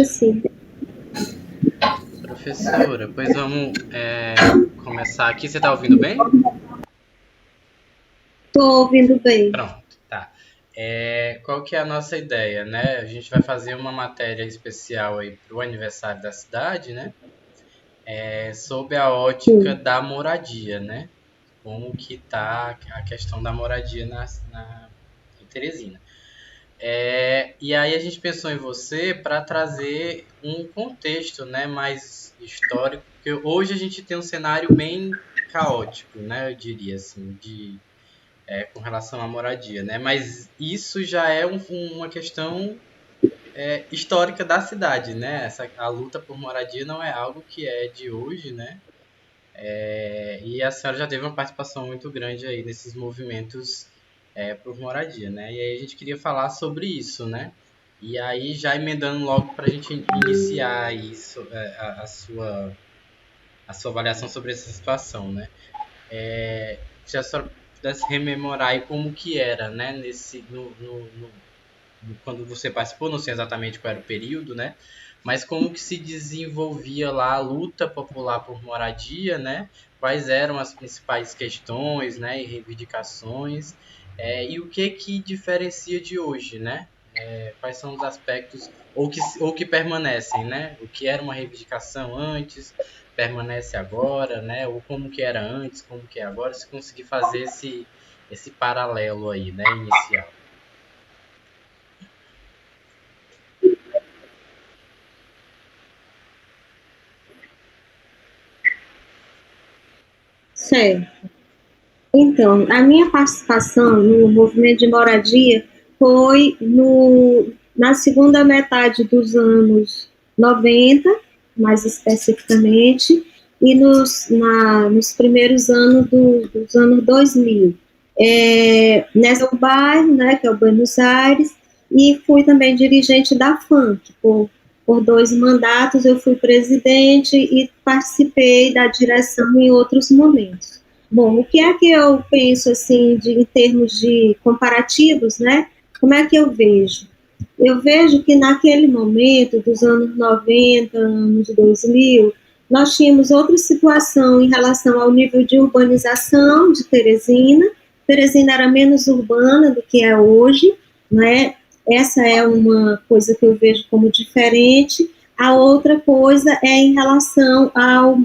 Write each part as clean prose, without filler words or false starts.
assim. Professora, pois vamos começar aqui. Você está ouvindo bem? Estou ouvindo bem. Pronto, tá. Qual que é a nossa ideia, né? A gente vai fazer uma matéria especial aí para o aniversário da cidade, né? Sob a ótica Sim. da moradia, né? Como que tá a questão da moradia em Teresina. E aí a gente pensou em você para trazer um contexto, né, mais histórico, porque hoje a gente tem um cenário bem caótico, né, eu diria assim, com relação à moradia, né, mas isso já é uma questão histórica da cidade, né, a luta por moradia não é algo que é de hoje, né, e a senhora já teve uma participação muito grande aí nesses movimentos por moradia, né? E aí a gente queria falar sobre isso, né? E aí já emendando logo para a gente iniciar isso, a sua avaliação sobre essa situação, né? Se a senhora pudesse rememorar aí como que era, né? Quando você participou, não sei exatamente qual era o período, né? Mas como que se desenvolvia lá a luta popular por moradia, né? Quais eram as principais questões, né? E reivindicações, e o que diferencia de hoje, né? Quais são os aspectos ou que permanecem, né? O que era uma reivindicação antes permanece agora, né? Ou como que era antes, como que é agora, se conseguir fazer esse paralelo aí, né? Inicial. Certo. Então, a minha participação no movimento de moradia foi na segunda metade dos anos 90, mais especificamente, e nos primeiros anos dos anos 2000. Nessa bairro, né, que é o Buenos Aires, e fui também dirigente da FANC. Por 2 mandatos eu fui presidente e participei da direção em outros momentos. Bom, o que é que eu penso, assim, em termos de comparativos, né? Como é que eu vejo? Eu vejo que naquele momento, dos anos 90, anos 2000, nós tínhamos outra situação em relação ao nível de urbanização de Teresina. Teresina era menos urbana do que é hoje, né? Essa é uma coisa que eu vejo como diferente. A outra coisa é em relação ao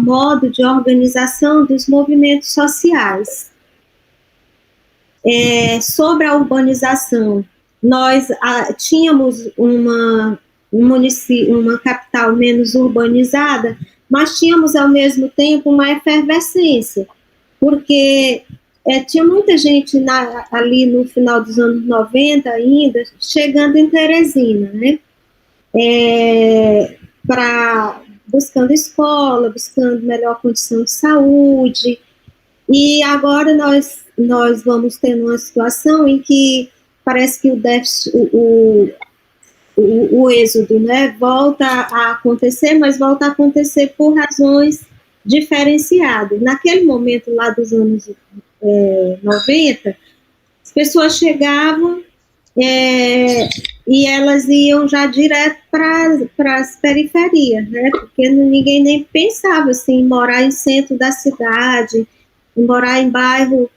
modo de organização dos movimentos sociais. Sobre a urbanização, nós tínhamos uma capital menos urbanizada, mas tínhamos ao mesmo tempo uma efervescência, porque tinha muita gente ali no final dos anos 90 ainda, chegando em Teresina, né? Buscando escola, buscando melhor condição de saúde, e agora nós vamos tendo uma situação em que parece que o déficit, o êxodo, né, volta a acontecer, mas volta a acontecer por razões diferenciadas. Naquele momento lá dos anos 90, as pessoas chegavam e elas iam já direto para as periferias, né? Porque ninguém nem pensava assim, em morar em centro da cidade, em morar em bairro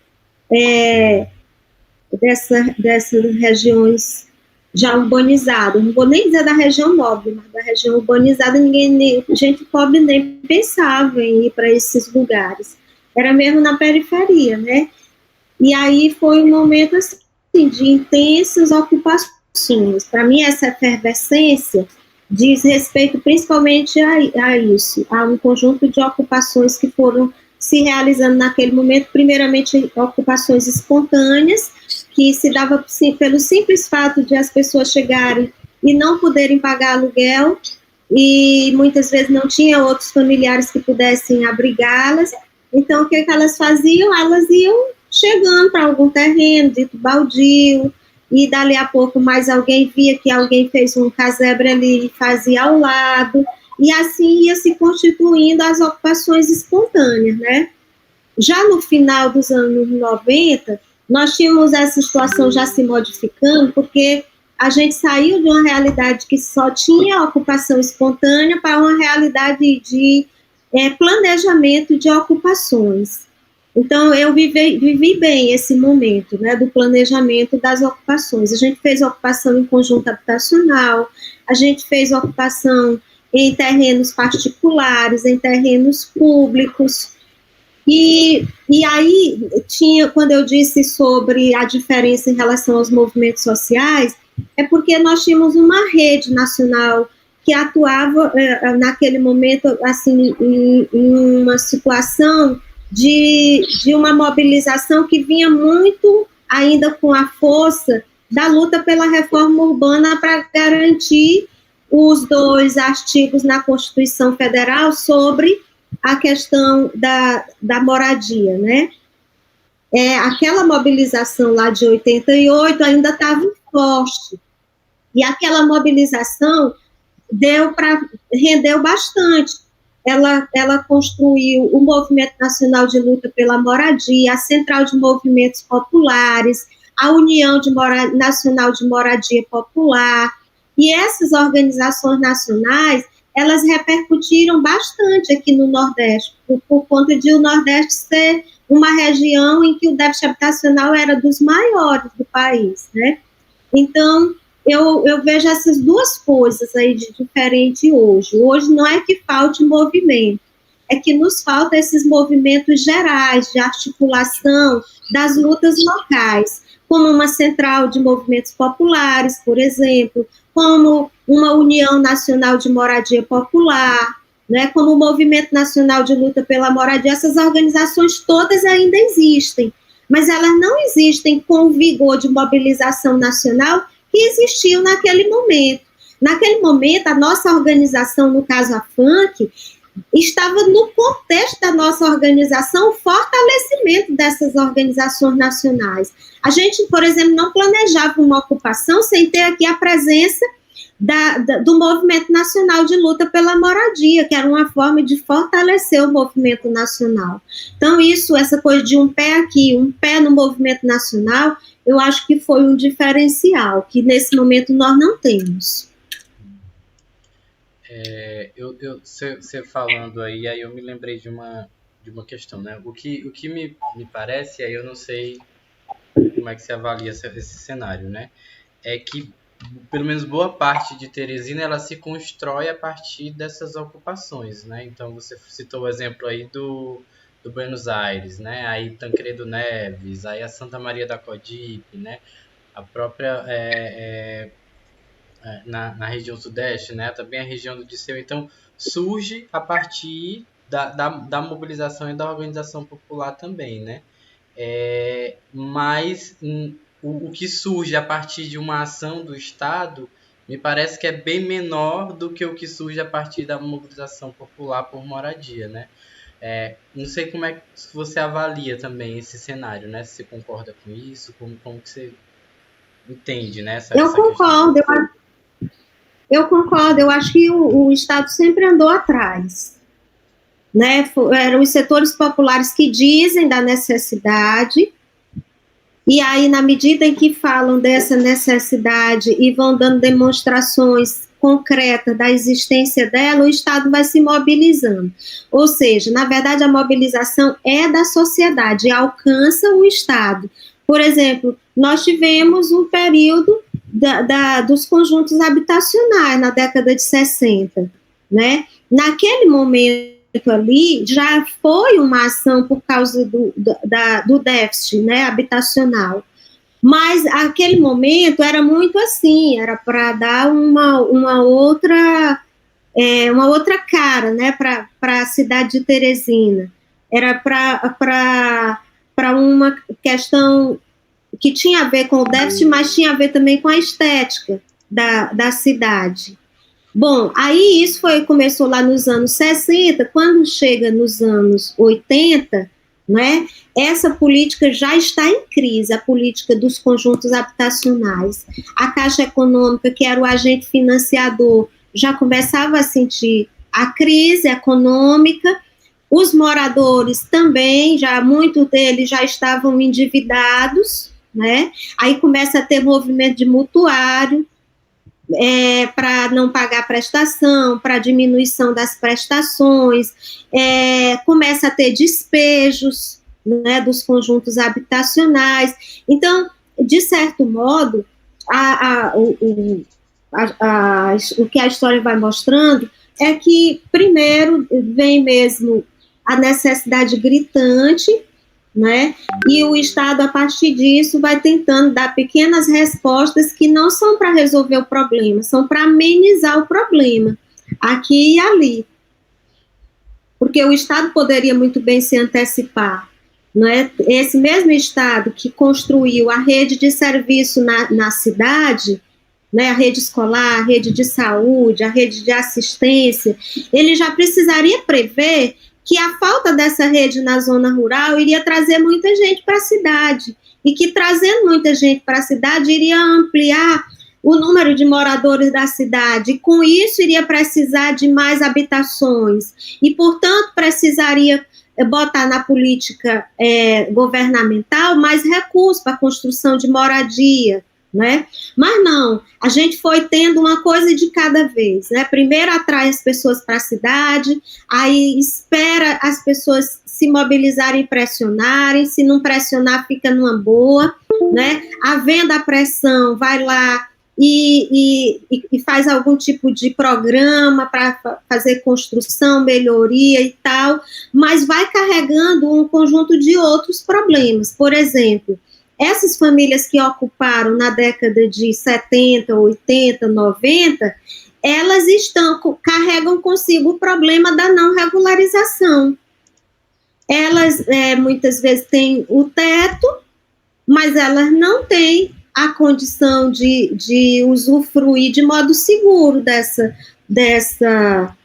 dessas regiões já urbanizadas. Não vou nem dizer da região nobre, mas da região urbanizada, gente pobre nem pensava em ir para esses lugares. Era mesmo na periferia, né? E aí foi um momento assim, de intensas ocupações. Para mim, essa efervescência diz respeito principalmente a isso, a um conjunto de ocupações que foram se realizando naquele momento, primeiramente ocupações espontâneas, que se dava pelo simples fato de as pessoas chegarem e não poderem pagar aluguel, e muitas vezes não tinha outros familiares que pudessem abrigá-las. Então, o que elas faziam? Elas iam chegando para algum terreno, dito baldio, e dali a pouco mais alguém via que alguém fez um casebre ali e fazia ao lado, e assim ia se constituindo as ocupações espontâneas, né? Já no final dos anos 90, nós tínhamos essa situação já se modificando, porque a gente saiu de uma realidade que só tinha ocupação espontânea para uma realidade de planejamento de ocupações. Então, eu vivi bem esse momento, né, do planejamento das ocupações. A gente fez ocupação em conjunto habitacional, a gente fez ocupação em terrenos particulares, em terrenos públicos. E aí, quando eu disse sobre a diferença em relação aos movimentos sociais, é porque nós tínhamos uma rede nacional que atuava, naquele momento, assim, em uma situação de uma mobilização que vinha muito ainda com a força da luta pela reforma urbana para garantir os 2 artigos na Constituição Federal sobre a questão da moradia, né? Aquela mobilização lá de 88 ainda estava forte, e aquela mobilização rendeu bastante. Ela construiu o Movimento Nacional de Luta pela Moradia, a Central de Movimentos Populares, a União Nacional de Moradia Popular, e essas organizações nacionais, elas repercutiram bastante aqui no Nordeste, por conta de o Nordeste ser uma região em que o déficit habitacional era dos maiores do país, né? Então, eu vejo essas 2 coisas aí de diferente hoje. Hoje não é que falte movimento, é que nos faltam esses movimentos gerais de articulação das lutas locais, como uma central de movimentos populares, por exemplo, como uma União Nacional de Moradia Popular, né, como o Movimento Nacional de Luta pela Moradia. Essas organizações todas ainda existem, mas elas não existem com o vigor de mobilização nacional que existiu naquele momento. Naquele momento, a nossa organização, no caso a FUNC, estava no contexto da nossa organização o fortalecimento dessas organizações nacionais. A gente, por exemplo, não planejava uma ocupação sem ter aqui a presença do Movimento Nacional de Luta pela Moradia, que era uma forma de fortalecer o movimento nacional. Então, essa coisa de um pé aqui, um pé no movimento nacional, eu acho que foi um diferencial, que nesse momento nós não temos. Você falando aí eu me lembrei de uma questão, né? O que me parece, aí eu não sei como é que se avalia esse cenário, né? É que, pelo menos boa parte de Teresina, ela se constrói a partir dessas ocupações, né? Então, você citou o exemplo aí do Buenos Aires, né? Aí Tancredo Neves, aí a Santa Maria da Codipe, né? A própria... na região sudeste, né? Também a região do Disseu. Então, surge a partir da mobilização e da organização popular também, né? Mas o que surge a partir de uma ação do Estado me parece que é bem menor do que o que surge a partir da mobilização popular por moradia, né? Não sei como é que você avalia também esse cenário, né? Se você concorda com isso, como que você entende, né? Eu concordo, eu concordo, eu acho que o Estado sempre andou atrás, né? Eram os setores populares que dizem da necessidade, e aí, na medida em que falam dessa necessidade e vão dando demonstrações concretas da existência dela, o Estado vai se mobilizando. Ou seja, na verdade, a mobilização é da sociedade, alcança o Estado. Por exemplo, nós tivemos um período dos conjuntos habitacionais na década de 60, né? Naquele momento ali já foi uma ação por causa do déficit, né, habitacional, mas aquele momento era muito assim, era para dar uma outra cara, né, para a cidade de Teresina, era para uma questão que tinha a ver com o déficit, mas tinha a ver também com a estética da cidade. Bom, aí isso começou lá nos anos 60, quando chega nos anos 80, né, essa política já está em crise, a política dos conjuntos habitacionais. A Caixa Econômica, que era o agente financiador, já começava a sentir a crise econômica, os moradores também, muitos deles já estavam endividados, né? Aí começa a ter movimento de mutuário, para não pagar prestação, para diminuição das prestações, começa a ter despejos, né, dos conjuntos habitacionais. Então, de certo modo, o que a história vai mostrando é que, primeiro, vem mesmo a necessidade gritante, né? E o Estado, a partir disso, vai tentando dar pequenas respostas que não são para resolver o problema, são para amenizar o problema, aqui e ali. Porque o Estado poderia muito bem se antecipar, não é? Esse mesmo Estado que construiu a rede de serviço na cidade, né, a rede escolar, a rede de saúde, a rede de assistência, ele já precisaria prever que a falta dessa rede na zona rural iria trazer muita gente para a cidade, e que trazendo muita gente para a cidade iria ampliar o número de moradores da cidade, e com isso iria precisar de mais habitações, e, portanto, precisaria botar na política governamental mais recursos para a construção de moradia, né? Mas não, a gente foi tendo uma coisa de cada vez, né? Primeiro atrai as pessoas para a cidade, aí espera as pessoas se mobilizarem, pressionarem, se não pressionar fica numa boa, né? Havendo a pressão, vai lá e faz algum tipo de programa para fazer construção, melhoria e tal, mas vai carregando um conjunto de outros problemas. Por exemplo, essas famílias que ocuparam na década de 70, 80, 90, elas carregam consigo o problema da não regularização. Elas, muitas vezes, têm o teto, mas elas não têm a condição de usufruir de modo seguro dessa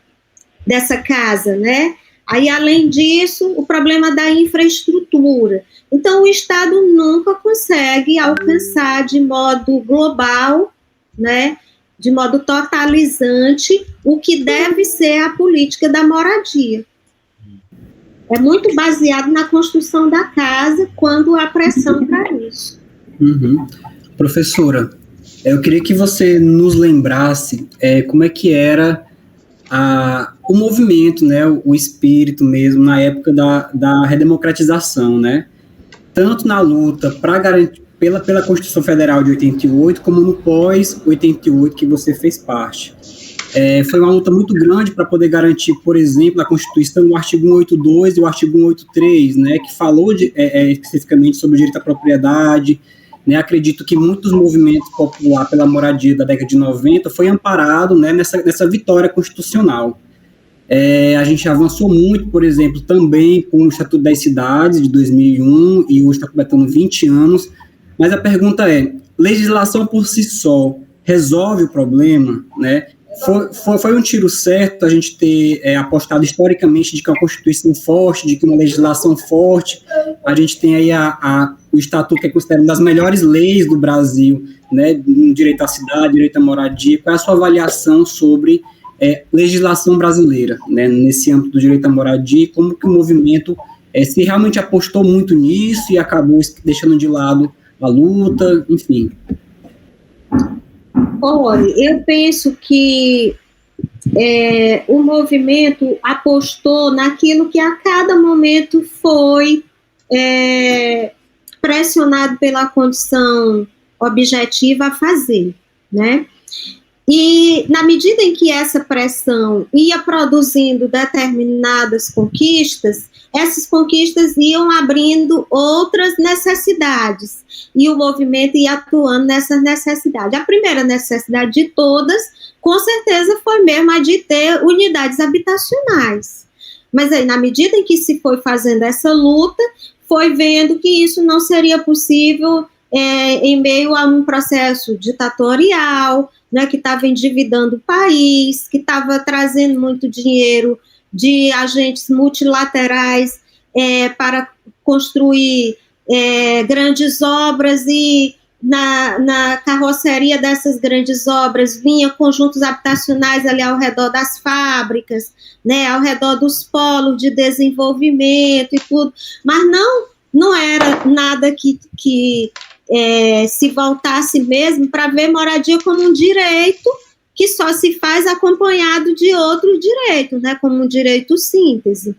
casa, né? Aí, além disso, o problema da infraestrutura. Então, o Estado nunca consegue alcançar de modo global, né, de modo totalizante, o que deve ser a política da moradia. É muito baseado na construção da casa, quando há pressão para isso. Uhum. Professora, eu queria que você nos lembrasse como é que era o movimento, né, o espírito mesmo, na época da redemocratização, né? Tanto na luta para garantir pela Constituição Federal de 88, como no pós-88 que você fez parte. Foi uma luta muito grande para poder garantir, por exemplo, na Constituição, o artigo 182 e o artigo 183, né, que falou especificamente sobre o direito à propriedade, né? Acredito que muitos movimentos populares pela moradia da década de 90 foi amparado, né, nessa vitória constitucional. A gente avançou muito, por exemplo, também com o Estatuto das Cidades, de 2001, e hoje está completando 20 anos, mas a pergunta é, legislação por si só resolve o problema, né? Foi um tiro certo a gente ter apostado historicamente de que uma Constituição forte, de que uma legislação forte, a gente tem aí o Estatuto que é considerado uma das melhores leis do Brasil, né, no direito à cidade, direito à moradia. Qual é a sua avaliação sobre legislação brasileira, né, nesse âmbito do direito à moradia, e como que o movimento se realmente apostou muito nisso e acabou deixando de lado a luta, enfim? Olha, eu penso que o movimento apostou naquilo que a cada momento foi pressionado pela condição objetiva a fazer, né? E na medida em que essa pressão ia produzindo determinadas conquistas, essas conquistas iam abrindo outras necessidades, e o movimento ia atuando nessas necessidades. A primeira necessidade de todas, com certeza, foi mesmo a de ter unidades habitacionais. Mas aí, na medida em que se foi fazendo essa luta, foi vendo que isso não seria possível em meio a um processo ditatorial, né, que estava endividando o país, que estava trazendo muito dinheiro de agentes multilaterais para construir grandes obras, e na carroceria dessas grandes obras vinha conjuntos habitacionais ali ao redor das fábricas, né, ao redor dos polos de desenvolvimento e tudo, mas não era nada que se voltasse mesmo para ver moradia como um direito que só se faz acompanhado de outros direitos, né, como um direito síntese.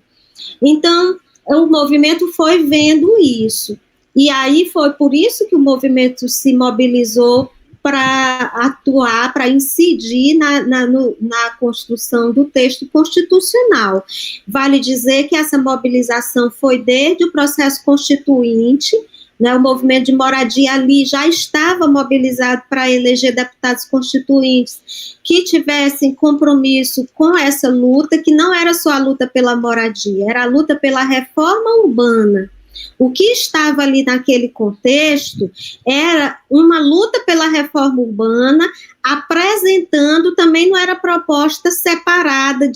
Então, o movimento foi vendo isso. E aí foi por isso que o movimento se mobilizou para atuar, para incidir na construção do texto constitucional. Vale dizer que essa mobilização foi desde o processo constituinte, né, o movimento de moradia ali já estava mobilizado para eleger deputados constituintes que tivessem compromisso com essa luta, que não era só a luta pela moradia, era a luta pela reforma urbana. O que estava ali naquele contexto era uma luta pela reforma urbana, apresentando, também não era proposta separada,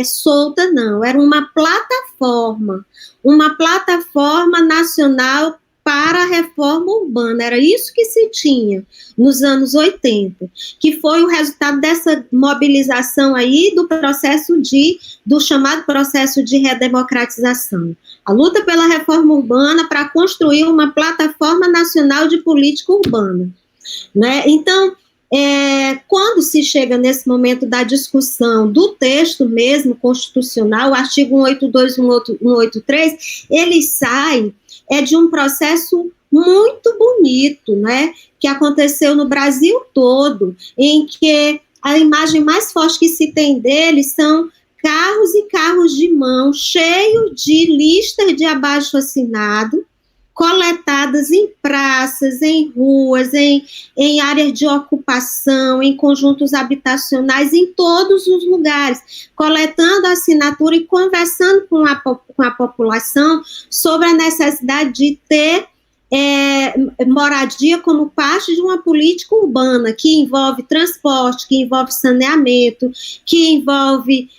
solta, não, era uma plataforma nacional para a reforma urbana, era isso que se tinha nos anos 80, que foi o resultado dessa mobilização aí do chamado processo de redemocratização. A luta pela reforma urbana para construir uma plataforma nacional de política urbana, né? Então, quando se chega nesse momento da discussão do texto mesmo constitucional, o artigo 182 e 183, ele sai de um processo muito bonito, né, que aconteceu no Brasil todo, em que a imagem mais forte que se tem dele são carros e carros de mão cheios de listas de abaixo-assinado, coletadas em praças, em ruas, em áreas de ocupação, em conjuntos habitacionais, em todos os lugares, coletando a assinatura e conversando com a população sobre a necessidade de ter moradia como parte de uma política urbana que envolve transporte, que envolve saneamento, que envolve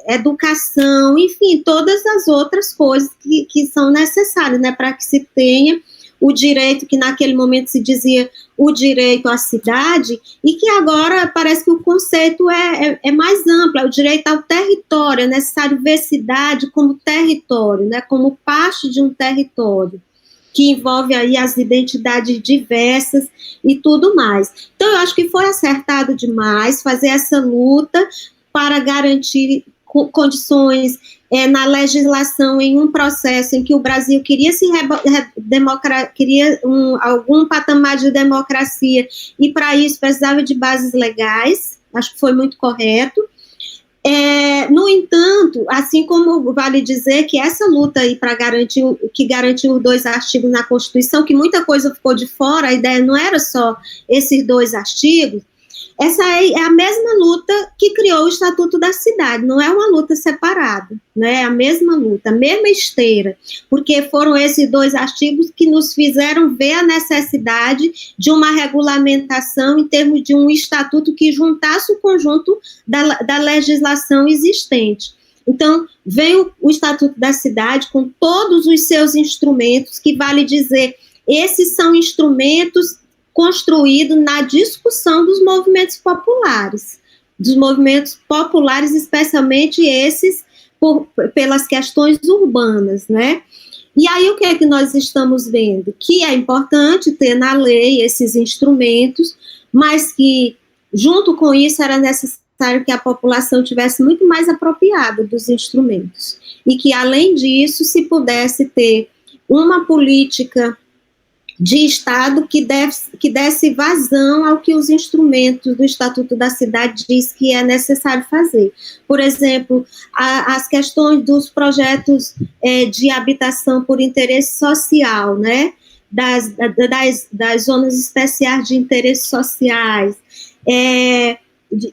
educação, enfim, todas as outras coisas que são necessárias, né, para que se tenha o direito, que naquele momento se dizia o direito à cidade, e que agora parece que o conceito é mais amplo, é o direito ao território, é necessário ver cidade como território, né, como parte de um território, que envolve aí as identidades diversas e tudo mais. Então, eu acho que foi acertado demais fazer essa luta para garantir condições na legislação, em um processo em que o Brasil queria queria algum patamar de democracia, e para isso precisava de bases legais. Acho que foi muito correto. No entanto, assim como vale dizer que essa luta aí para garantiu os 2 artigos na Constituição, que muita coisa ficou de fora, a ideia não era só esses 2 artigos, essa é a mesma luta que criou o Estatuto da Cidade, não é uma luta separada, né? É a mesma luta, a mesma esteira, porque foram esses 2 artigos que nos fizeram ver a necessidade de uma regulamentação em termos de um estatuto que juntasse o conjunto da legislação existente. Então, vem o Estatuto da Cidade com todos os seus instrumentos, que vale dizer, esses são instrumentos construído na discussão dos movimentos populares, especialmente esses pelas questões urbanas, né? E aí o que é que nós estamos vendo? Que é importante ter na lei esses instrumentos, mas que, junto com isso, era necessário que a população tivesse muito mais apropriada dos instrumentos, e que, além disso, se pudesse ter uma política de Estado que desse vazão ao que os instrumentos do Estatuto da Cidade diz que é necessário fazer. Por exemplo, as questões dos projetos de habitação por interesse social, né? Das zonas especiais de interesses sociais,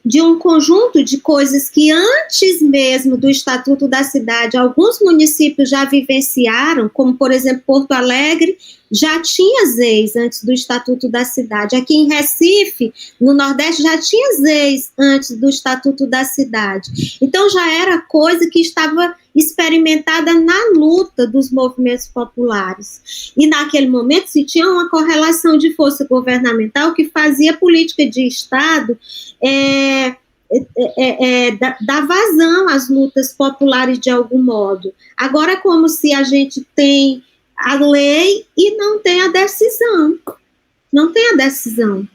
de um conjunto de coisas que antes mesmo do Estatuto da Cidade, alguns municípios já vivenciaram, como, por exemplo, Porto Alegre, já tinha ZEIs antes do Estatuto da Cidade. Aqui em Recife, no Nordeste, já tinha ZEIs antes do Estatuto da Cidade. Então, já era coisa que estava experimentada na luta dos movimentos populares. E, naquele momento, se tinha uma correlação de força governamental que fazia política de Estado dar vazão às lutas populares de algum modo. Agora, como se a gente tem a lei e não tem a decisão. Não tem a decisão.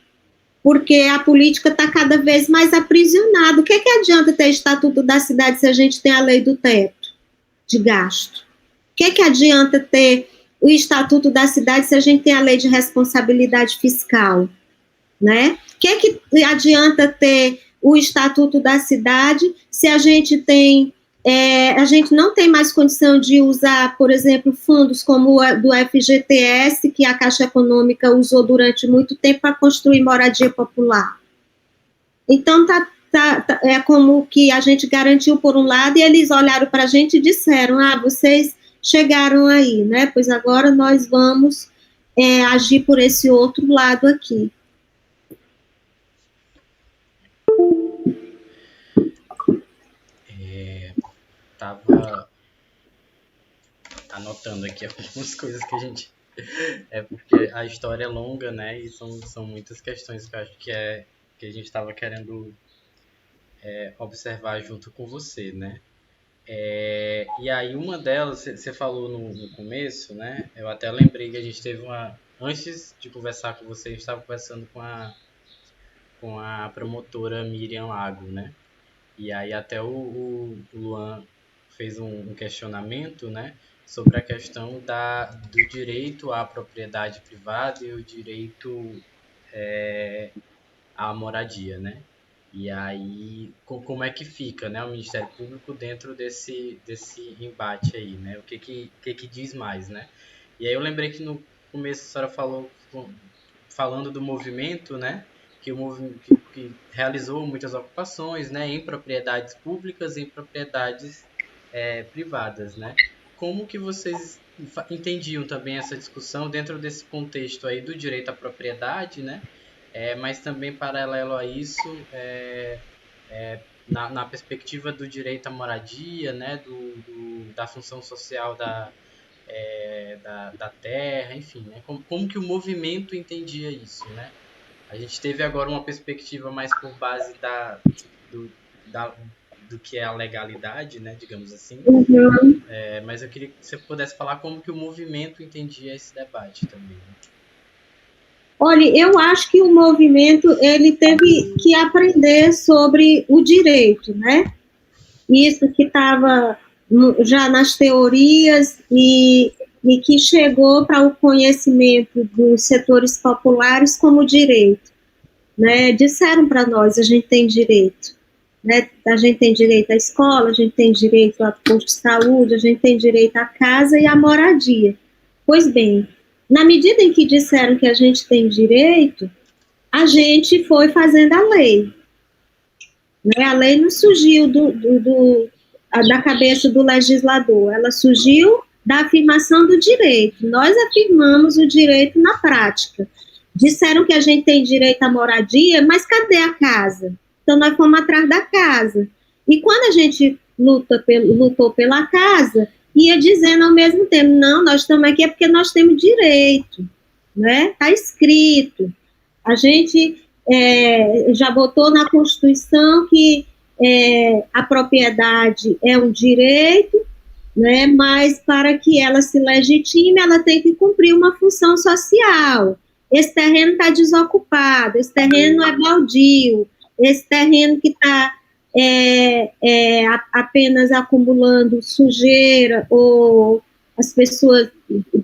Porque a política está cada vez mais aprisionada. O que adianta ter Estatuto da Cidade se a gente tem a lei do teto de gasto? O que adianta ter o Estatuto da Cidade se a gente tem a lei de responsabilidade fiscal? Né? O que adianta ter o Estatuto da Cidade se a gente tem... a gente não tem mais condição de usar, por exemplo, fundos como o do FGTS, que a Caixa Econômica usou durante muito tempo para construir moradia popular. Então, é como que a gente garantiu por um lado, e eles olharam para a gente e disseram, vocês chegaram aí, né? Pois agora nós vamos agir por esse outro lado aqui. Estava anotando aqui algumas coisas que a gente... porque a história é longa, né? E são muitas questões que eu acho que a gente estava querendo observar junto com você, né? E aí uma delas, você falou no começo, né? Eu até lembrei que a gente teve antes de conversar com você, a gente estava conversando com a promotora Miriam Lago, né? E aí até o Luan fez um questionamento, né, sobre a questão do direito à propriedade privada e o direito à moradia, né? E aí, como é que fica, né, o Ministério Público dentro desse embate aí, né? O que diz mais, né? E aí eu lembrei que no começo a senhora falando do movimento, né? Que o movimento que realizou muitas ocupações, né, em propriedades públicas e em propriedades privadas, né? Como que vocês entendiam também essa discussão dentro desse contexto aí do direito à propriedade, né? Mas também paralelo a isso, na perspectiva do direito à moradia, né? Da função social da terra, enfim, né? Como que o movimento entendia isso, né? A gente teve agora uma perspectiva mais por base do que é a legalidade, né, digamos assim. Uhum. Mas eu queria que você pudesse falar como que o movimento entendia esse debate também. Né? Olha, eu acho que o movimento ele teve que aprender sobre o direito, né? Isso que estava já nas teorias e que chegou para o conhecimento dos setores populares como direito, né? Disseram para nós, a gente tem direito, né? A gente tem direito à escola, a gente tem direito a posto de saúde, a gente tem direito à casa e à moradia. Pois bem, na medida em que disseram que a gente tem direito, a gente foi fazendo a lei. Né? A lei não surgiu da cabeça do legislador, ela surgiu da afirmação do direito. Nós afirmamos o direito na prática. Disseram que a gente tem direito à moradia, mas cadê a casa? Então, nós fomos atrás da casa. E quando a gente lutou pela casa, ia dizendo ao mesmo tempo, não, nós estamos aqui porque nós temos direito, né? Está escrito. A gente já botou na Constituição que a propriedade é um direito, né? Mas para que ela se legitime, ela tem que cumprir uma função social. Esse terreno está desocupado, esse terreno é baldio, esse terreno que está apenas acumulando sujeira, ou as pessoas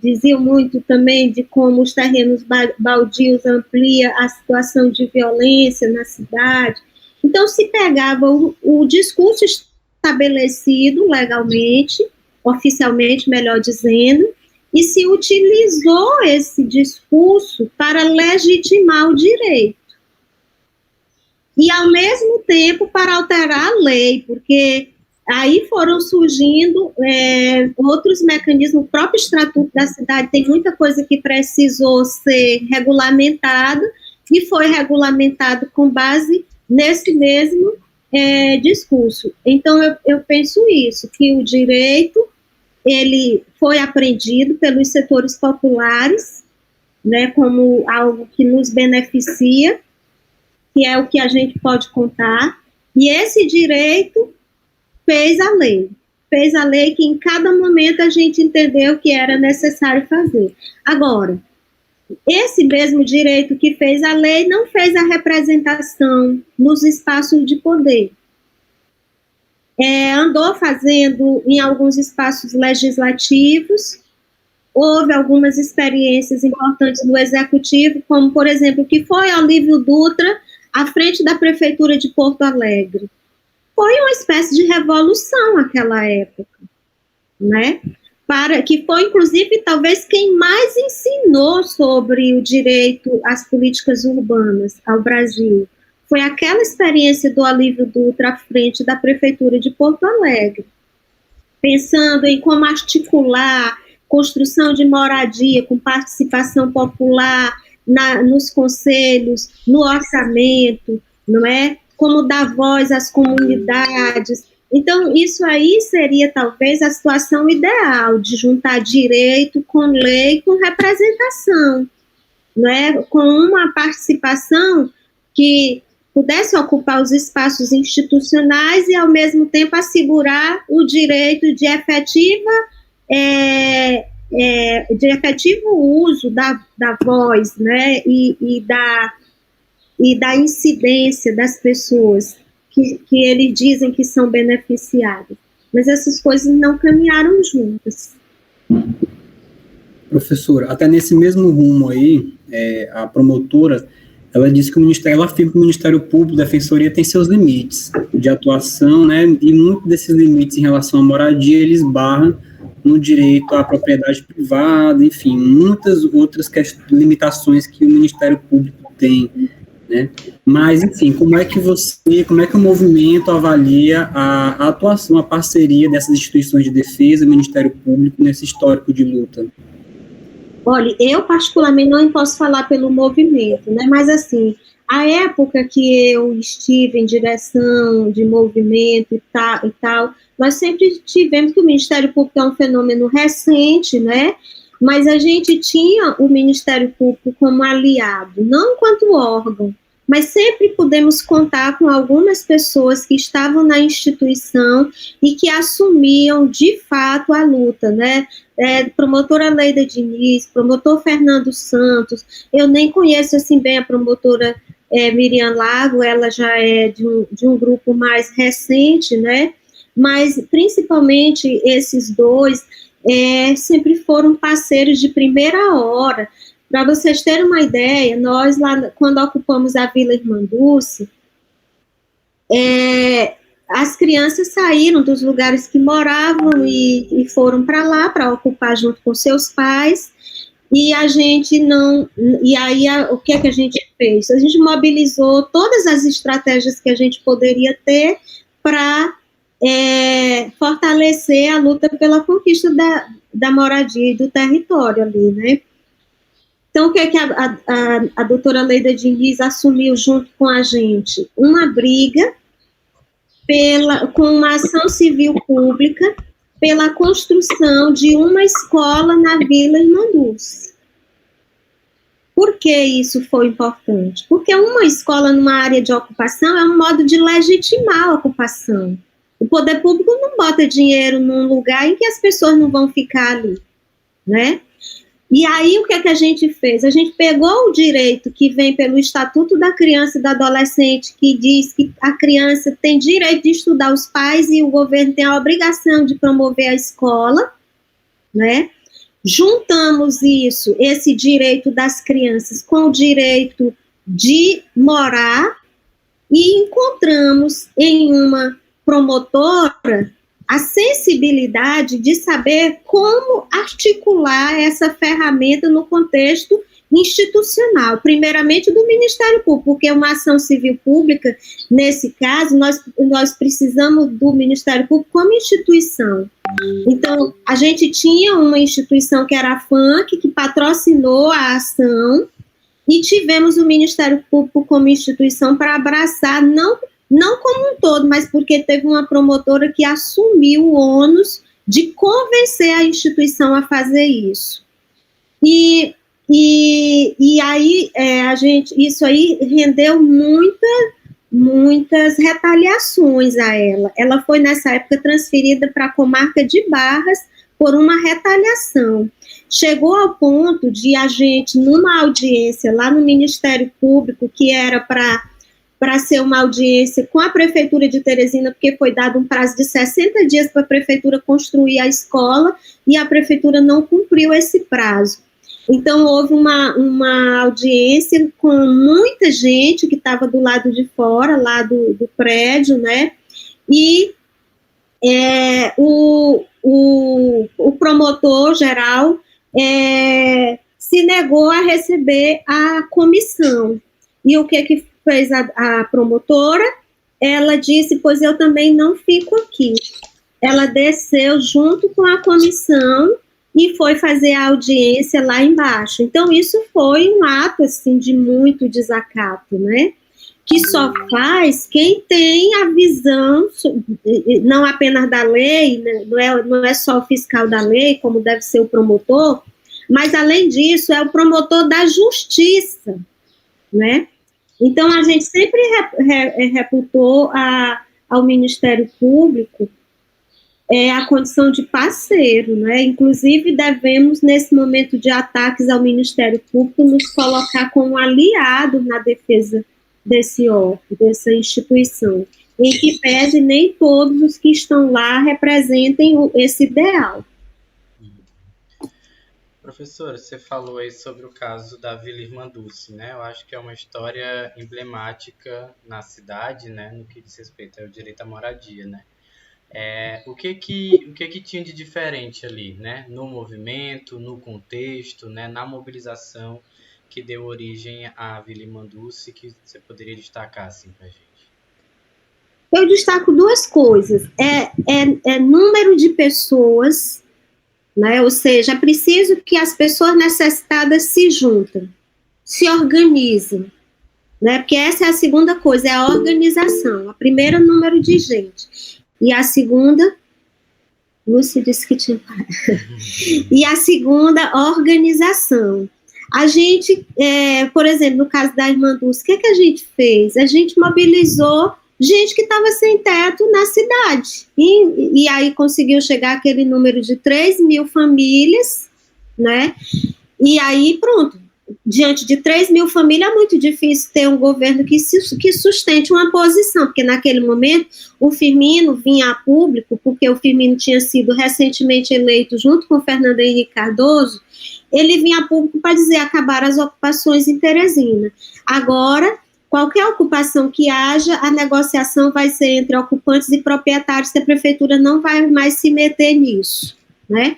diziam muito também de como os terrenos baldios ampliam a situação de violência na cidade. Então, se pegava o discurso estabelecido legalmente, oficialmente, melhor dizendo, e se utilizou esse discurso para legitimar o direito. E, ao mesmo tempo, para alterar a lei, porque aí foram surgindo outros mecanismos. O próprio Estatuto da Cidade tem muita coisa que precisou ser regulamentada, e foi regulamentado com base nesse mesmo discurso. Então, eu penso isso, que o direito ele foi aprendido pelos setores populares, né, como algo que nos beneficia, que é o que a gente pode contar, e esse direito fez a lei. fez a lei que em cada momento a gente entendeu que era necessário fazer. Agora, esse mesmo direito que fez a lei não fez a representação nos espaços de poder. Andou fazendo em alguns espaços legislativos, houve algumas experiências importantes no executivo, como, por exemplo, que foi Olívio Dutra à frente da prefeitura de Porto Alegre. Foi uma espécie de revolução naquela época, né? Que foi, inclusive, talvez quem mais ensinou sobre o direito às políticas urbanas ao Brasil. Foi aquela experiência do Olívio Dutra à frente da prefeitura de Porto Alegre, pensando em como articular construção de moradia com participação popular nos conselhos, no orçamento, não é? Como dar voz às comunidades. Então, isso aí seria, talvez, a situação ideal, de juntar direito com lei, com representação, não é? Com uma participação que pudesse ocupar os espaços institucionais e, ao mesmo tempo, assegurar o direito de efetivo uso da voz, né? E da incidência das pessoas que eles dizem que são beneficiadas. Mas essas coisas não caminharam juntas. Professora, até nesse mesmo rumo aí, a promotora, ela disse que ela afirma que o Ministério Público, a Defensoria, tem seus limites de atuação, né, e muitos desses limites em relação à moradia, eles barram no direito à propriedade privada, enfim, muitas outras limitações que o Ministério Público tem, né? Mas, enfim, como é que o movimento avalia a atuação, a parceria dessas instituições de defesa, Ministério Público, nesse histórico de luta? Olha, eu particularmente não posso falar pelo movimento, né? Mas, assim, a época que eu estive em direção de movimento e tal, nós sempre tivemos que o Ministério Público é um fenômeno recente, né? Mas a gente tinha o Ministério Público como aliado, não enquanto órgão, mas sempre pudemos contar com algumas pessoas que estavam na instituição e que assumiam, de fato, a luta, né? Promotora Leida Diniz, promotor Fernando Santos, eu nem conheço assim bem a promotora Miriam Lago, ela já é de um grupo mais recente, né? Mas, principalmente, esses dois sempre foram parceiros de primeira hora. Para vocês terem uma ideia, nós lá, quando ocupamos a Vila Irmanduce, as crianças saíram dos lugares que moravam e foram para lá para ocupar junto com seus pais, e a gente não... E aí, o que é que a gente fez? A gente mobilizou todas as estratégias que a gente poderia ter para fortalecer a luta pela conquista da moradia e do território ali, né? Então, o que é que a doutora Leida Diniz assumiu junto com a gente? Uma briga com uma ação civil pública pela construção de uma escola na Vila Irmanduce. Por que isso foi importante? Porque uma escola numa área de ocupação é um modo de legitimar a ocupação. O poder público não bota dinheiro num lugar em que as pessoas não vão ficar ali, né? E aí, o que é que a gente fez? A gente pegou o direito que vem pelo Estatuto da Criança e do Adolescente, que diz que a criança tem direito de estudar, os pais e o governo têm a obrigação de promover a escola, né? Juntamos esse direito das crianças com o direito de morar e encontramos em uma promotora a sensibilidade de saber como articular essa ferramenta no contexto institucional, primeiramente do Ministério Público, porque uma ação civil pública, nesse caso, nós precisamos do Ministério Público como instituição. Então, a gente tinha uma instituição que era a FANC, que patrocinou a ação, e tivemos o Ministério Público como instituição para abraçar, não como um todo, mas porque teve uma promotora que assumiu o ônus de convencer a instituição a fazer isso. E aí, isso aí rendeu muitas retaliações a ela. Ela foi, nessa época, transferida para a comarca de Barras por uma retaliação. Chegou ao ponto de a gente, numa audiência lá no Ministério Público, que era para ser uma audiência com a Prefeitura de Teresina, porque foi dado um prazo de 60 dias para a Prefeitura construir a escola, e a Prefeitura não cumpriu esse prazo. Então, houve uma audiência com muita gente que estava do lado de fora, lá do prédio, né, e o promotor geral se negou a receber a comissão. E o que fez a promotora? Ela disse, pois eu também não fico aqui. Ela desceu junto com a comissão e foi fazer a audiência lá embaixo. Então, isso foi um ato, assim, de muito desacato, né? Que só faz quem tem a visão, não apenas da lei, né? Não é só o fiscal da lei, como deve ser o promotor, mas, além disso, é o promotor da justiça, né? Então, a gente sempre reputou ao Ministério Público a condição de parceiro, né? Inclusive, devemos, nesse momento de ataques ao Ministério Público, nos colocar como aliado na defesa desse órgão, dessa instituição, em que pese nem todos os que estão lá representem esse ideal. Professora, você falou aí sobre o caso da Vila Irmã Dulce, né? Eu acho que é uma história emblemática na cidade, né? No que diz respeito ao direito à moradia, né? O que tinha de diferente ali, né? No movimento, no contexto, né? Na mobilização que deu origem à Vila Irmã Dulce, que você poderia destacar, assim, pra gente? Eu destaco duas coisas. Número de pessoas, né? Ou seja, é preciso que as pessoas necessitadas se juntem, se organizem, né? Porque essa é a segunda coisa, é a organização. A primeira, número de gente. E a segunda, Lúcia disse que tinha... E a segunda, organização. A gente, por exemplo, no caso da Irmã Dulce, o que a gente fez? A gente mobilizou gente que estava sem teto na cidade. E aí conseguiu chegar aquele número de 3.000 famílias, né? E aí, pronto. Diante de 3.000 famílias, é muito difícil ter um governo que sustente uma posição, porque naquele momento o Firmino vinha a público, porque o Firmino tinha sido recentemente eleito junto com o Fernando Henrique Cardoso, ele vinha a público para dizer acabar as ocupações em Teresina. Agora, qualquer ocupação que haja, a negociação vai ser entre ocupantes e proprietários, que a prefeitura não vai mais se meter nisso, né?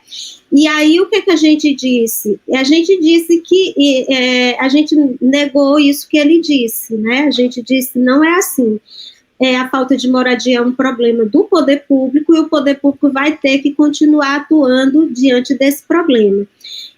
E aí, o que a gente disse? A gente disse que a gente negou isso que ele disse, né? A gente disse, não é assim. A falta de moradia é um problema do poder público e o poder público vai ter que continuar atuando diante desse problema.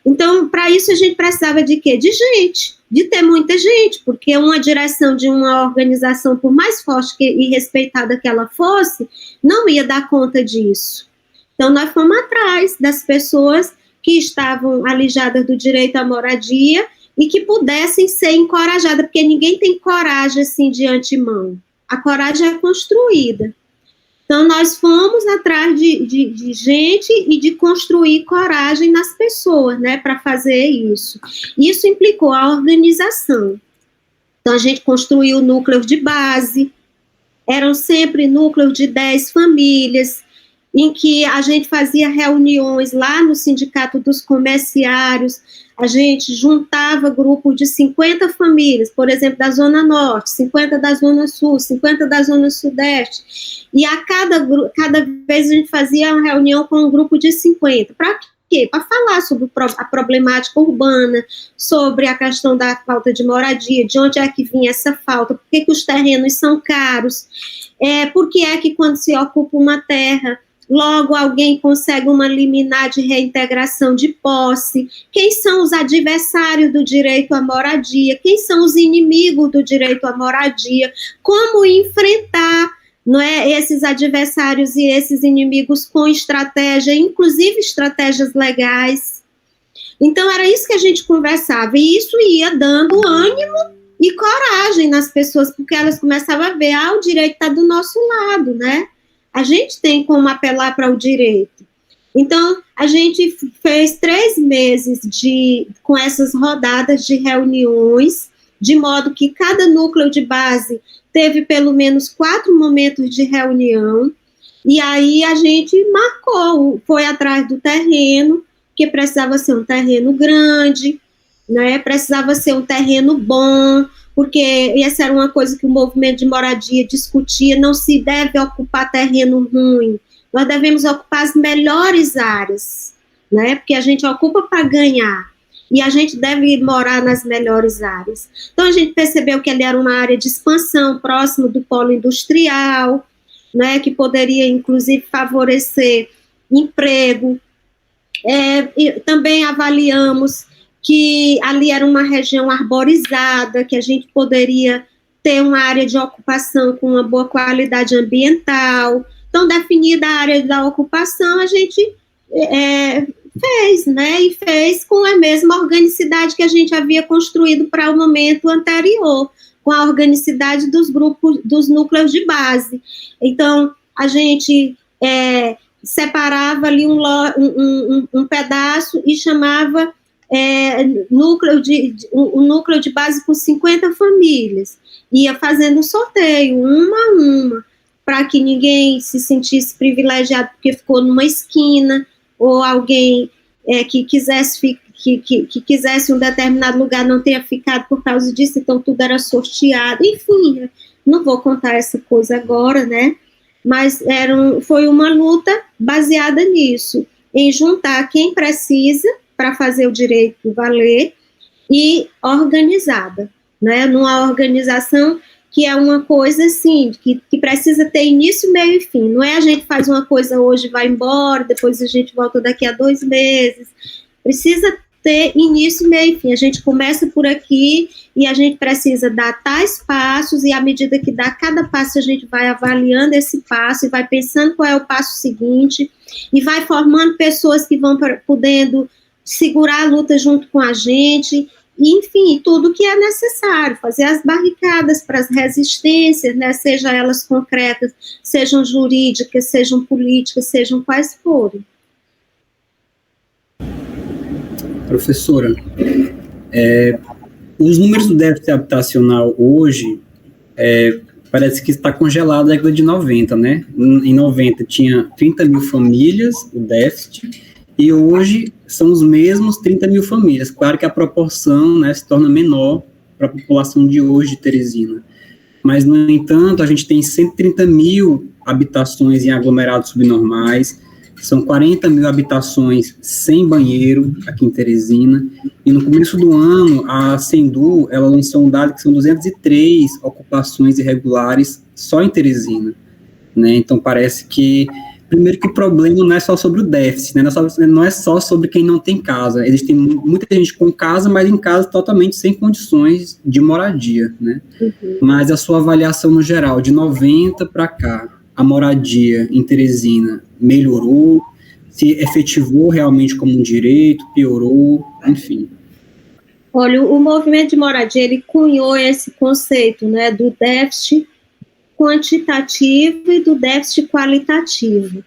Então, para isso, a gente precisava de quê? De gente, de ter muita gente, porque uma direção de uma organização, por mais forte e respeitada que ela fosse, não ia dar conta disso. Então, nós fomos atrás das pessoas que estavam alijadas do direito à moradia e que pudessem ser encorajadas, porque ninguém tem coragem, assim, de antemão. A coragem é construída. Então, nós fomos atrás de gente e de construir coragem nas pessoas, né, para fazer isso. Isso implicou a organização. Então, a gente construiu núcleos de base, eram sempre núcleos de 10 famílias, em que a gente fazia reuniões lá no Sindicato dos Comerciários, a gente juntava grupo de 50 famílias, por exemplo, da Zona Norte, 50 da Zona Sul, 50 da Zona Sudeste, e a cada vez a gente fazia uma reunião com um grupo de 50. Para quê? Para falar sobre a problemática urbana, sobre a questão da falta de moradia, de onde é que vinha essa falta, por que os terrenos são caros, por que é que quando se ocupa uma terra, logo alguém consegue uma liminar de reintegração de posse, quem são os adversários do direito à moradia, quem são os inimigos do direito à moradia, como enfrentar, não é, esses adversários e esses inimigos com estratégia, inclusive estratégias legais. Então, era isso que a gente conversava, e isso ia dando ânimo e coragem nas pessoas, porque elas começavam a ver, o direito está do nosso lado, né? A gente tem como apelar para o direito. Então, a gente fez 3 meses com essas rodadas de reuniões, de modo que cada núcleo de base teve pelo menos 4 momentos de reunião, e aí a gente marcou, foi atrás do terreno, que precisava ser um terreno grande, né? Precisava ser um terreno bom, porque essa era uma coisa que o movimento de moradia discutia, não se deve ocupar terreno ruim, nós devemos ocupar as melhores áreas, né? Porque a gente ocupa para ganhar, e a gente deve morar nas melhores áreas. Então, a gente percebeu que ele era uma área de expansão, próximo do polo industrial, né? Que poderia, inclusive, favorecer emprego. E também avaliamos que ali era uma região arborizada, que a gente poderia ter uma área de ocupação com uma boa qualidade ambiental. Então, definida a área da ocupação, a gente fez, né? E fez com a mesma organicidade que a gente havia construído para o momento anterior, com a organicidade dos grupos, dos núcleos de base. Então, a gente separava ali um pedaço e chamava núcleo de base com 50 famílias. Ia fazendo um sorteio, uma a uma, para que ninguém se sentisse privilegiado porque ficou numa esquina, ou alguém que quisesse um determinado lugar não tenha ficado por causa disso, então tudo era sorteado. Enfim, não vou contar essa coisa agora, né? Mas foi uma luta baseada nisso, em juntar quem precisa para fazer o direito valer e organizada, né? Numa organização que é uma coisa assim, que precisa ter início, meio e fim. Não é a gente faz uma coisa hoje, vai embora, depois a gente volta daqui a 2 meses. Precisa ter início, meio e fim. A gente começa por aqui e a gente precisa dar tais passos, e à medida que dá cada passo, a gente vai avaliando esse passo e vai pensando qual é o passo seguinte, e vai formando pessoas que vão podendo segurar a luta junto com a gente, enfim, tudo que é necessário, fazer as barricadas para as resistências, né, seja elas concretas, sejam jurídicas, sejam políticas, sejam quais forem. Professora, os números do déficit habitacional hoje, parece que está congelado na década de 90, né? Em 90 tinha 30 mil famílias, o déficit, e hoje são os mesmos 30 mil famílias. Claro que a proporção, né, se torna menor para a população de hoje de Teresina. Mas, no entanto, a gente tem 130 mil habitações em aglomerados subnormais, são 40 mil habitações sem banheiro aqui em Teresina, e no começo do ano, a Sendu, ela lançou um dado que são 203 ocupações irregulares só em Teresina, né? Então, parece que primeiro que o problema não é só sobre o déficit, né? Não é só sobre quem não tem casa. Existe muita gente com casa, mas em casa totalmente sem condições de moradia, né? Uhum. Mas a sua avaliação no geral, de 90 para cá, a moradia em Teresina melhorou? Se efetivou realmente como um direito? Piorou? Enfim. Olha, o movimento de moradia, ele cunhou esse conceito, né, do déficit quantitativo e do déficit qualitativo.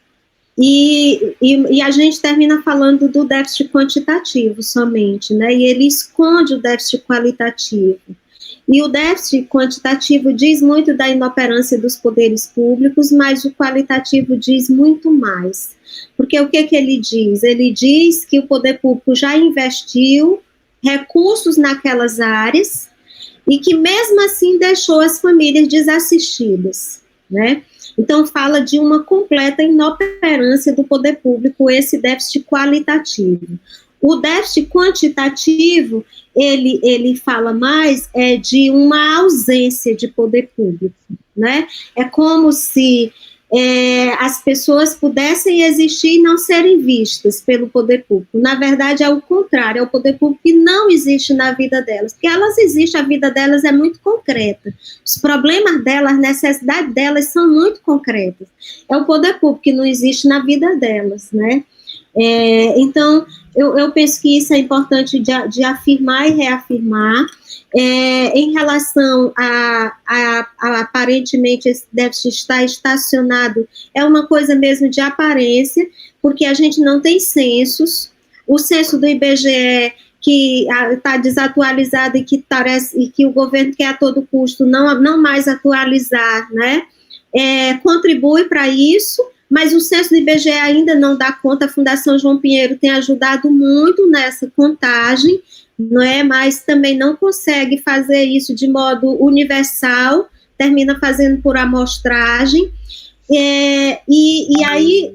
E a gente termina falando do déficit quantitativo somente, né? E ele esconde o déficit qualitativo. E o déficit quantitativo diz muito da inoperância dos poderes públicos, mas o qualitativo diz muito mais. Porque o que ele diz? Ele diz que o poder público já investiu recursos naquelas áreas e que mesmo assim deixou as famílias desassistidas, né? Então fala de uma completa inoperância do poder público, esse déficit qualitativo. O déficit quantitativo, ele fala mais de uma ausência de poder público, né? É como se as pessoas pudessem existir e não serem vistas pelo poder público. Na verdade, é o contrário, é o poder público que não existe na vida delas, porque elas existem, a vida delas é muito concreta, os problemas delas, as necessidades delas são muito concretas, é o poder público que não existe na vida delas, né? Então, eu penso que isso é importante de afirmar e reafirmar. Em relação a aparentemente esse déficit estar estacionado, é uma coisa mesmo de aparência, porque a gente não tem censos. O censo do IBGE, que está desatualizado e que parece e que o governo quer a todo custo não mais atualizar, né? Contribui para isso, mas o censo do IBGE ainda não dá conta. A Fundação João Pinheiro tem ajudado muito nessa contagem, não é? Mas também não consegue fazer isso de modo universal, termina fazendo por amostragem, e aí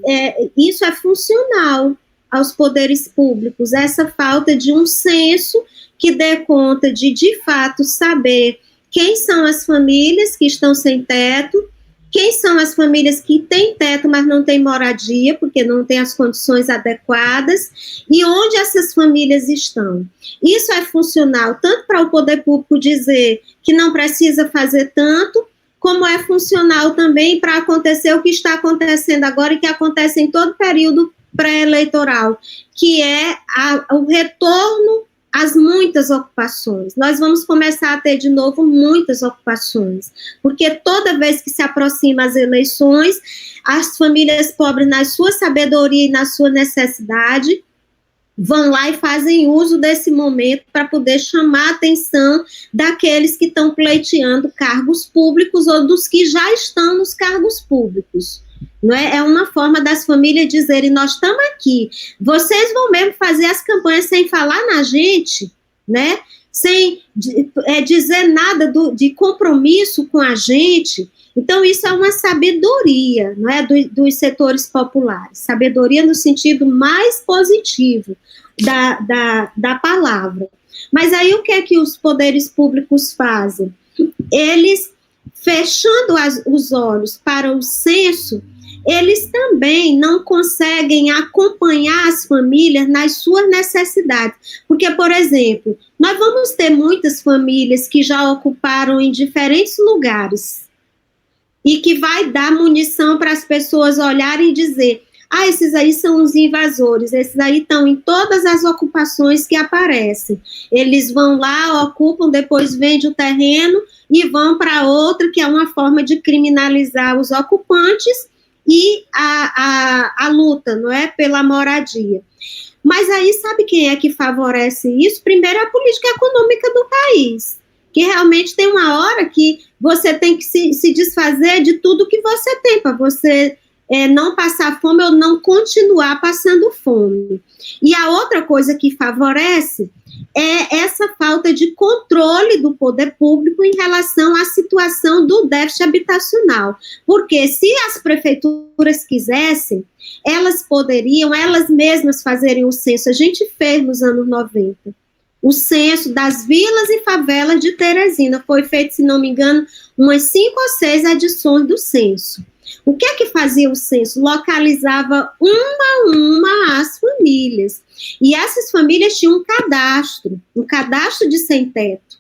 isso é funcional aos poderes públicos, essa falta de um censo que dê conta de fato, saber quem são as famílias que estão sem teto, quem são as famílias que têm teto, mas não têm moradia, porque não têm as condições adequadas, e onde essas famílias estão. Isso é funcional tanto para o poder público dizer que não precisa fazer tanto, como é funcional também para acontecer o que está acontecendo agora e que acontece em todo período pré-eleitoral, que é o retorno às muitas ocupações. Nós vamos começar a ter de novo muitas ocupações, porque toda vez que se aproxima as eleições, as famílias pobres, na sua sabedoria e na sua necessidade, vão lá e fazem uso desse momento para poder chamar a atenção daqueles que estão pleiteando cargos públicos ou dos que já estão nos cargos públicos. Não é? É uma forma das famílias dizerem, nós estamos aqui, vocês vão mesmo fazer as campanhas sem falar na gente, né? Sem dizer nada de compromisso com a gente. Então, isso é uma sabedoria, não é, dos setores populares, sabedoria no sentido mais positivo da palavra. Mas aí o que é que os poderes públicos fazem? Eles, fechando os olhos para o censo, eles também não conseguem acompanhar as famílias nas suas necessidades. Porque, por exemplo, nós vamos ter muitas famílias que já ocuparam em diferentes lugares e que vai dar munição para as pessoas olharem e dizer, esses aí são os invasores, esses aí estão em todas as ocupações que aparecem. Eles vão lá, ocupam, depois vendem o terreno e vão para outra, que é uma forma de criminalizar os ocupantes e a luta, não é, pela moradia. Mas aí sabe quem é que favorece isso? Primeiro, a política econômica do país, que realmente tem uma hora que você tem que se desfazer de tudo que você tem, para você não passar fome ou não continuar passando fome. E a outra coisa que favorece é essa falta de controle do poder público em relação à situação do déficit habitacional. Porque se as prefeituras quisessem, elas poderiam, elas mesmas fazerem o censo. A gente fez nos anos 90. O censo das vilas e favelas de Teresina. Foi feito, se não me engano, umas 5 ou 6 edições do censo. O que é que fazia o censo? Localizava uma a uma as famílias. E essas famílias tinham um cadastro de sem-teto.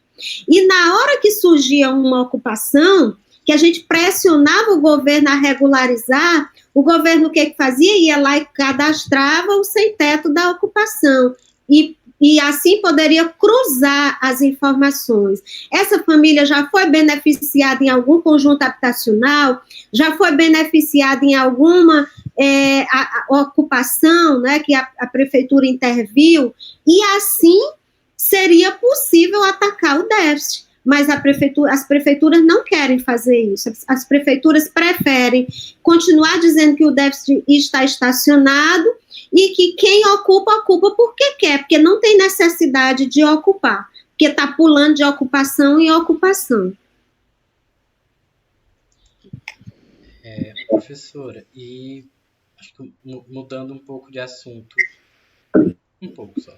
E na hora que surgia uma ocupação, que a gente pressionava o governo a regularizar, o governo o que fazia? Ia lá e cadastrava o sem-teto da ocupação. E assim poderia cruzar as informações. Essa família já foi beneficiada em algum conjunto habitacional, já foi beneficiada em alguma ocupação, né, que a prefeitura interviu, e assim seria possível atacar o déficit. Mas as prefeituras não querem fazer isso. As prefeituras preferem continuar dizendo que o déficit está estacionado e que quem ocupa porque quer, porque não tem necessidade de ocupar, porque está pulando de ocupação em ocupação. Professora, e acho que mudando um pouco de assunto, um pouco só,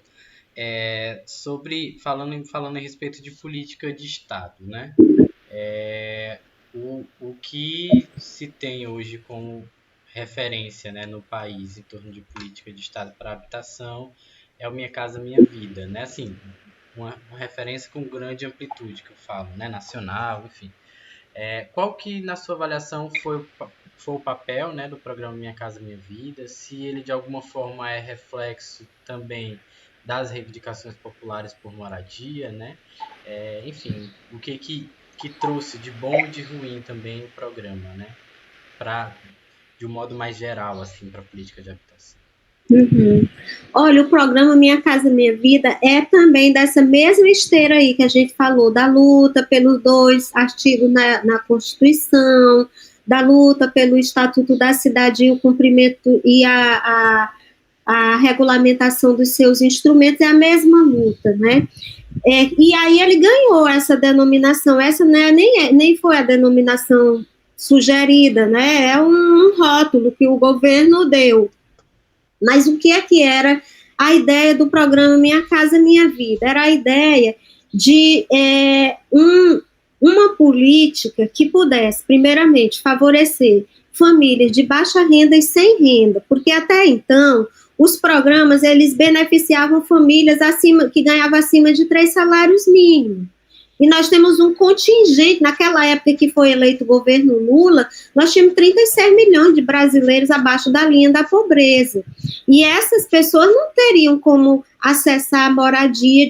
falando a respeito de política de Estado, né? O que se tem hoje como referência, né, no país em torno de política de Estado para habitação é o Minha Casa Minha Vida, né? Assim, uma referência com grande amplitude que eu falo, né? Nacional, enfim. Qual que, na sua avaliação, foi foi o papel, né, do programa Minha Casa Minha Vida, se ele de alguma forma é reflexo também das reivindicações populares por moradia, né? Enfim, o que trouxe de bom e de ruim também o programa, né? De um modo mais geral, assim, para a política de habitação. Uhum. Olha, o programa Minha Casa Minha Vida é também dessa mesma esteira aí que a gente falou, da luta pelos 2 artigos na Constituição, da luta pelo Estatuto da Cidade e o cumprimento e a regulamentação dos seus instrumentos, é a mesma luta, né? E aí ele ganhou essa denominação, essa né, nem foi a denominação sugerida, né? É um rótulo que o governo deu. Mas o que era a ideia do programa Minha Casa Minha Vida? Era a ideia de uma política que pudesse, primeiramente, favorecer famílias de baixa renda e sem renda, porque até então os programas eles beneficiavam famílias que ganhavam acima de 3 salários mínimos. E nós temos um contingente, naquela época que foi eleito o governo Lula, nós tínhamos 36 milhões de brasileiros abaixo da linha da pobreza. E essas pessoas não teriam como acessar a moradia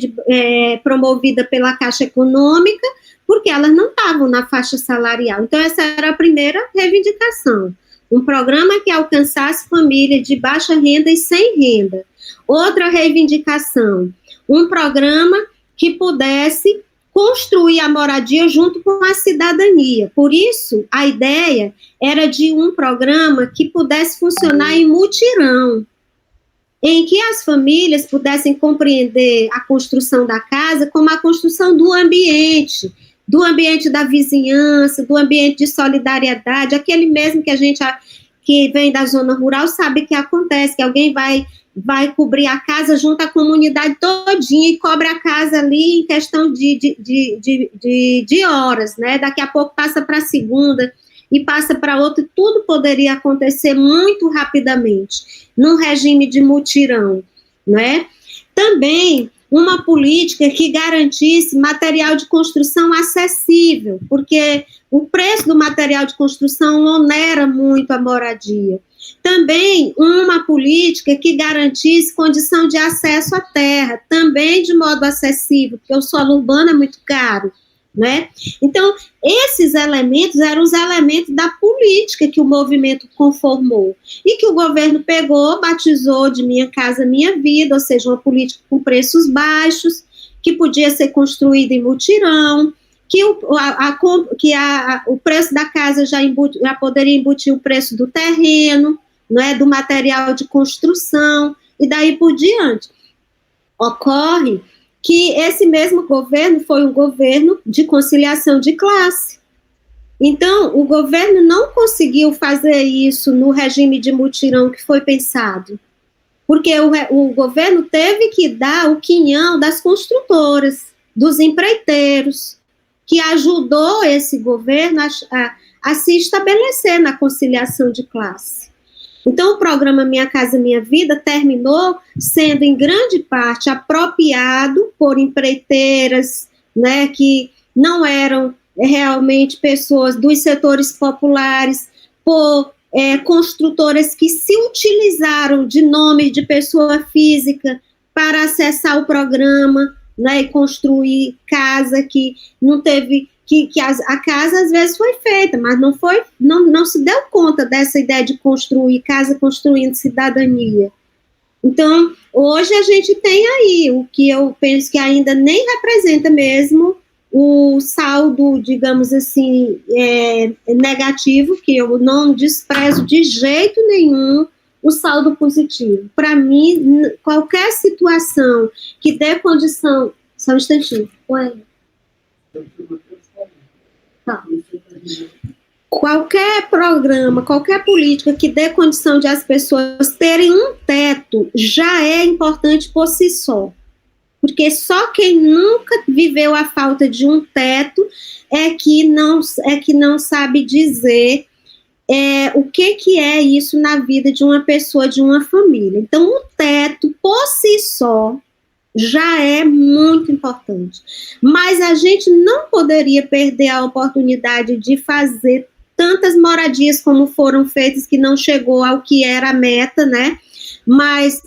promovida pela Caixa Econômica, porque elas não estavam na faixa salarial. Então, essa era a primeira reivindicação. Um programa que alcançasse famílias de baixa renda e sem renda. Outra reivindicação, um programa que pudesse construir a moradia junto com a cidadania. Por isso, a ideia era de um programa que pudesse funcionar em mutirão, em que as famílias pudessem compreender a construção da casa como a construção do ambiente da vizinhança, do ambiente de solidariedade, aquele mesmo que a gente que vem da zona rural sabe que acontece, que alguém vai cobrir a casa junto à comunidade todinha e cobre a casa ali em questão de horas, né? Daqui a pouco passa para a segunda e passa para outra, tudo poderia acontecer muito rapidamente, num regime de mutirão, né? Também uma política que garantisse material de construção acessível, porque o preço do material de construção onera muito a moradia. Também uma política que garantisse condição de acesso à terra, também de modo acessível, porque o solo urbano é muito caro, né? Então, esses elementos eram os elementos da política que o movimento conformou e que o governo pegou, batizou de Minha Casa Minha Vida, ou seja, uma política com preços baixos, que podia ser construída em mutirão, que o preço da casa já poderia embutir o preço do terreno, não é, do material de construção, e daí por diante. Ocorre que esse mesmo governo foi um governo de conciliação de classe. Então, o governo não conseguiu fazer isso no regime de mutirão que foi pensado, porque o governo teve que dar o quinhão das construtoras, dos empreiteiros, que ajudou esse governo a se estabelecer na conciliação de classe. Então, o programa Minha Casa Minha Vida terminou sendo, em grande parte, apropriado por empreiteiras, né, que não eram realmente pessoas dos setores populares, por construtoras que se utilizaram de nome de pessoa física para acessar o programa, né, e construir casa que não teve... a casa às vezes foi feita, mas não se deu conta dessa ideia de construir casa, construindo cidadania. Então, hoje a gente tem aí o que eu penso que ainda nem representa mesmo o saldo, digamos assim, negativo, que eu não desprezo de jeito nenhum o saldo positivo. Para mim, qualquer situação que dê condição... Só um instantinho. Ué. Tá. Qualquer programa, qualquer política que dê condição de as pessoas terem um teto já é importante por si só. Porque só quem nunca viveu a falta de um teto é que não sabe dizer o que é isso na vida de uma pessoa, de uma família. Então, o teto, por si só, já é muito importante. Mas a gente não poderia perder a oportunidade de fazer tantas moradias como foram feitas que não chegou ao que era a meta, né? Mas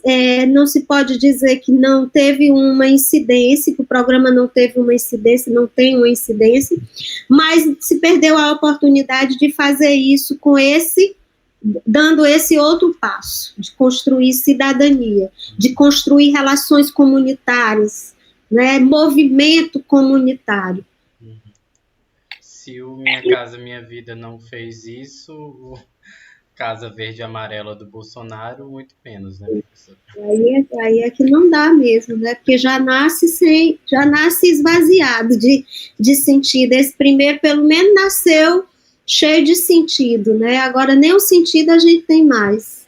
não se pode dizer que não teve uma incidência, que o programa não teve uma incidência, não tem uma incidência, mas se perdeu a oportunidade de fazer isso dando esse outro passo, de construir cidadania, de construir relações comunitárias, né, movimento comunitário. Se o Minha Casa Minha Vida não fez isso, o Casa Verde e Amarela do Bolsonaro, muito menos, né, professor? Aí é que não dá mesmo, né? Porque já nasce esvaziado de sentido. Esse primeiro, pelo menos, nasceu cheio de sentido, né? Agora nem o sentido a gente tem mais.